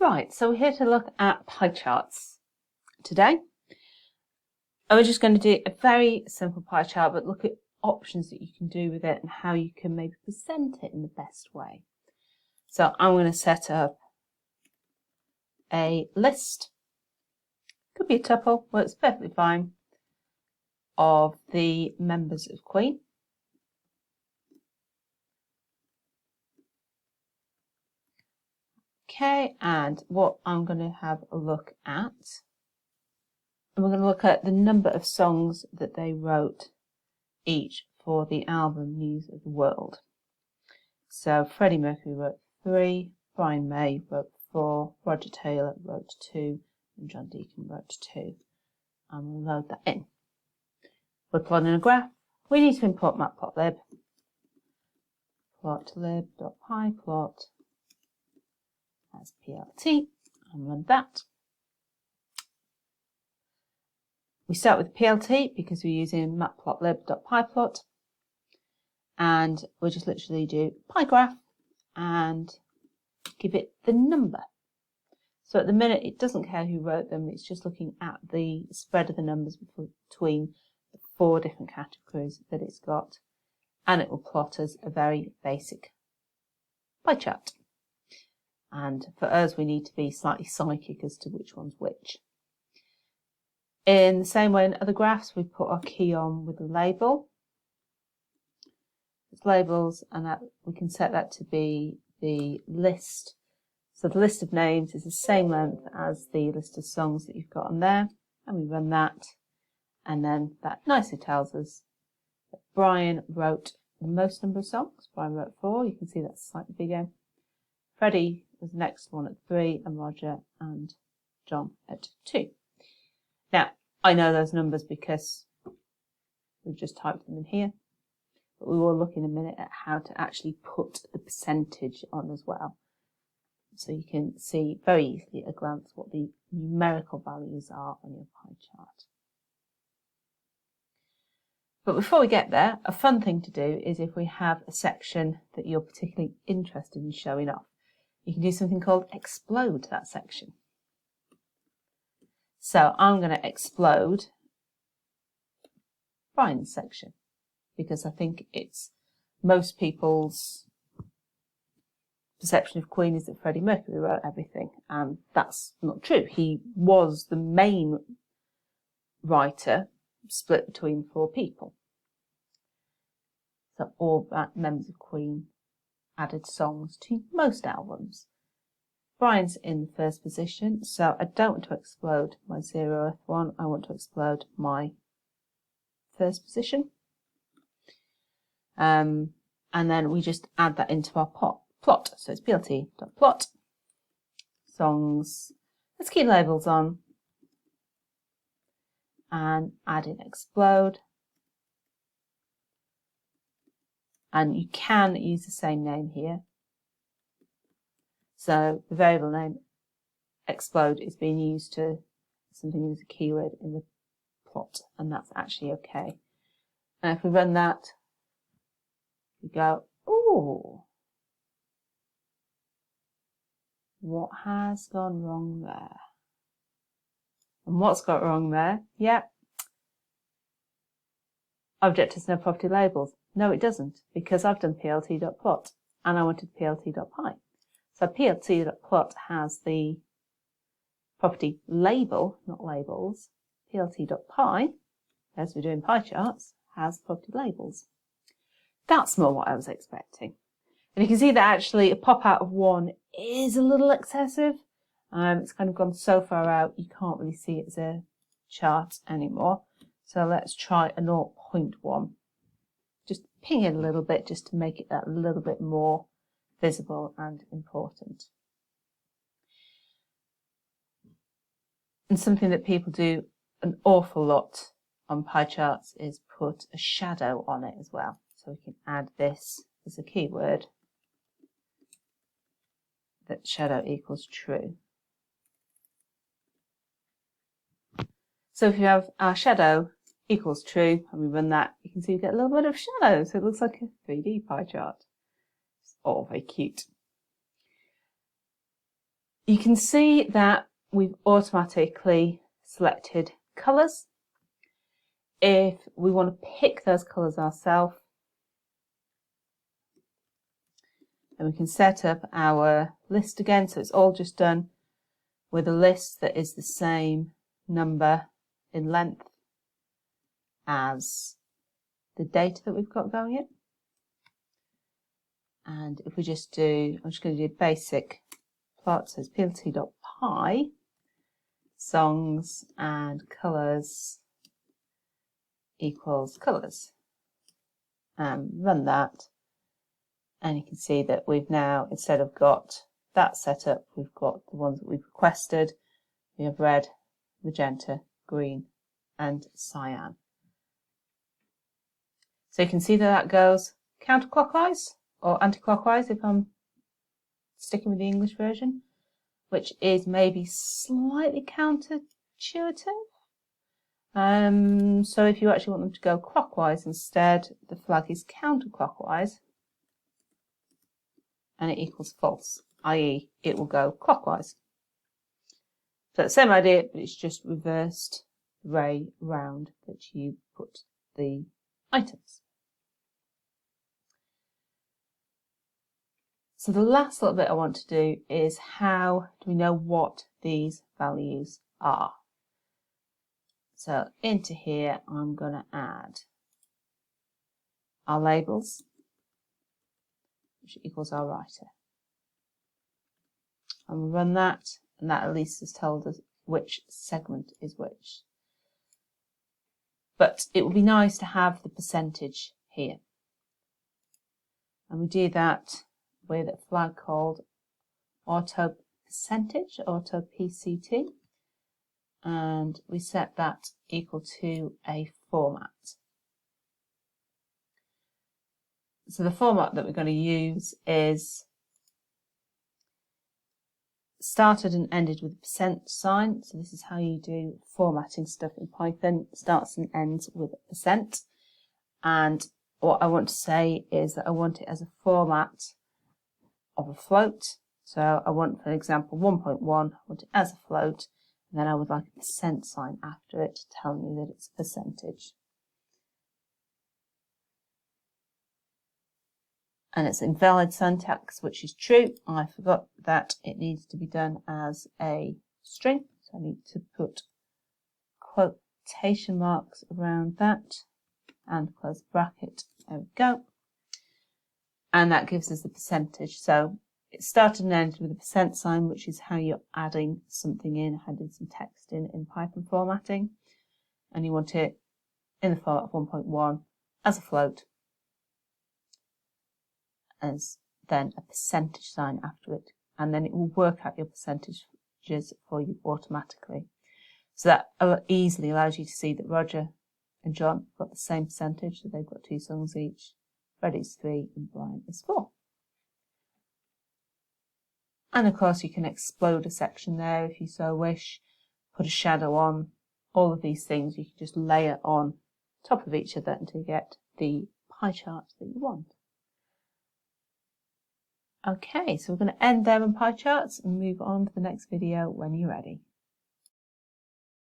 Right, so we're here to look at pie charts today. And we're just going to do a very simple pie chart, but look at options that you can do with it and how you can maybe present it in the best way. So I'm going to set up a list, could be a tuple, works perfectly fine, of the members of Queen. Okay, and what I'm going to have a look at, and we're going to look at the number of songs that they wrote each for the album News of the World. So Freddie Mercury wrote 3, Brian May wrote 4, Roger Taylor wrote 2, and John Deacon wrote 2. And we'll load that in. We're plotting a graph. We need to import Matplotlib. Matplotlib.pie plot as PLT and run that. We start with PLT because we're using matplotlib.pie plot, and we'll just literally do pie graph and give it the number. So at the minute it doesn't care who wrote them, it's just looking at the spread of the numbers between the 4 different categories that it's got, and it will plot us a very basic pie chart. And for us, we need to be slightly psychic as to which one's which. In the same way in other graphs, we put our key on with a label. It's labels, and we can set that to be the list. So the list of names is the same length as the list of songs that you've got on there. And we run that, and then that nicely tells us that Brian wrote the most number of songs. Brian wrote 4, you can see that's slightly bigger. Freddie was the next one at 3, and Roger and John at 2. Now, I know those numbers because we've just typed them in here, but we will look in a minute at how to actually put the percentage on as well. So you can see very easily at a glance what the numerical values are on your pie chart. But before we get there, a fun thing to do is if we have a section that you're particularly interested in showing off, you can do something called explode that section. So I'm going to explode Brian's section because I think it's most people's perception of Queen is that Freddie Mercury wrote everything, and that's not true. He was the main writer, split between 4 people. So all members of Queen added songs to most albums. Brian's in the first position, so I don't want to explode my 0th one, I want to explode my first position. And then we just add that into our plot. So it's plt.plot, songs, let's keep labels on, and add in explode. And you can use the same name here. So the variable name explode is being used to something as a keyword in the plot, and that's actually okay. And if we run that, we go, ooh, what has gone wrong there? And what's got wrong there? Yep. Object has no property labels. No, it doesn't, because I've done plt.plot and I wanted plt.pie. So plt.plot has the property label, not labels. plt.pie, as we're doing pie charts, has property labels. That's more what I was expecting. And you can see that actually a pop out of 1 is a little excessive. It's kind of gone so far out you can't really see it as a chart anymore. So let's try a 0.1. Just ping it a little bit just to make it that little bit more visible and important. And something that people do an awful lot on pie charts is put a shadow on it as well. So we can add this as a keyword, that shadow equals true. So if you have our shadow equals true and we run that, you can see we get a little bit of shadow, so it looks like a 3D pie chart. It's all very cute. You can see that we've automatically selected colours. If we want to pick those colours ourselves, then we can set up our list again. So it's all just done with a list that is the same number in length as the data that we've got going in. And if we just do, I'm just going to do basic plot, so it's plt.pie, songs and colours equals colours. Run that, and you can see that we've now, instead of got that set up, we've got the ones that we've requested. We have red, magenta, green and cyan. So you can see that goes counterclockwise or anti-clockwise if I'm sticking with the English version, which is maybe slightly counterintuitive. So if you actually want them to go clockwise instead, the flag is counterclockwise and it equals false, i.e. it will go clockwise. So the same idea, but it's just reversed the way round that you put the items. So the last little bit I want to do is how do we know what these values are? So into here I'm going to add our labels, which equals our writer. I'm going to run that, and that at least has told us which segment is which. But it would be nice to have the percentage here. And we do that with a flag called auto percentage, auto PCT, and we set that equal to a format. So the format that we're going to use is started and ended with a % sign. So this is how you do formatting stuff in Python. It starts and ends with a %. And what I want to say is that I want it as a format of a float. So I want, for example, 1.1, I want it as a float, and then I would like a % sign after it to tell me that it's a percentage. And it's invalid syntax, which is true. I forgot that it needs to be done as a string. So I need to put quotation marks around that and close bracket. There we go. And that gives us the percentage. So it started and ended with a % sign, which is how you're adding something in, adding some text in Python formatting. And you want it in the format of 1.1 as a float, as then a percentage sign after it, and then it will work out your percentages for you automatically. So that easily allows you to see that Roger and John got the same percentage, so they've got 2 songs each. Freddie's 3 and Brian is 4. And of course you can explode a section there if you so wish, put a shadow on, all of these things you can just layer on top of each other until you get the pie chart that you want. Okay, so we're going to end there on pie charts and move on to the next video when you're ready.